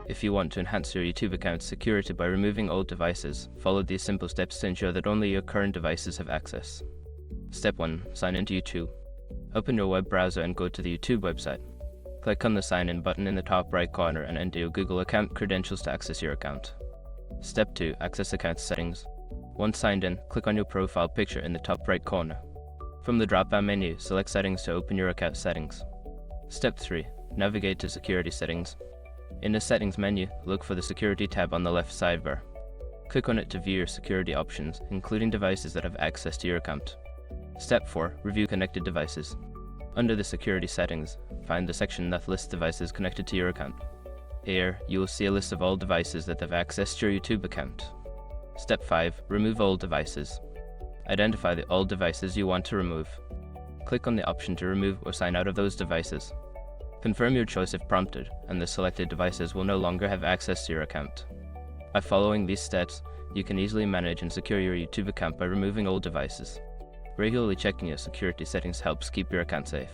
If you want to enhance your YouTube account's security by removing old devices, follow these simple steps to ensure that only your current devices have access. Step 1. Sign into YouTube. Open your web browser and go to the YouTube website. Click on the Sign In button in the top right corner and enter your Google account credentials to access your account. Step 2. Access account settings. Once signed in, click on your profile picture in the top right corner. From the drop-down menu, select Settings to open your account settings. Step 3. Navigate to Security Settings. In the Settings menu, look for the Security tab on the left sidebar. Click on it to view your security options, including devices that have access to your account. Step 4. Review connected devices. Under the Security Settings, find the section that lists devices connected to your account. Here, you will see a list of all devices that have access to your YouTube account. Step 5. Remove all devices. Identify the all devices you want to remove. Click on the option to remove or sign out of those devices. Confirm your choice if prompted, and the selected devices will no longer have access to your account. By following these steps, you can easily manage and secure your YouTube account by removing old devices. Regularly checking your security settings helps keep your account safe.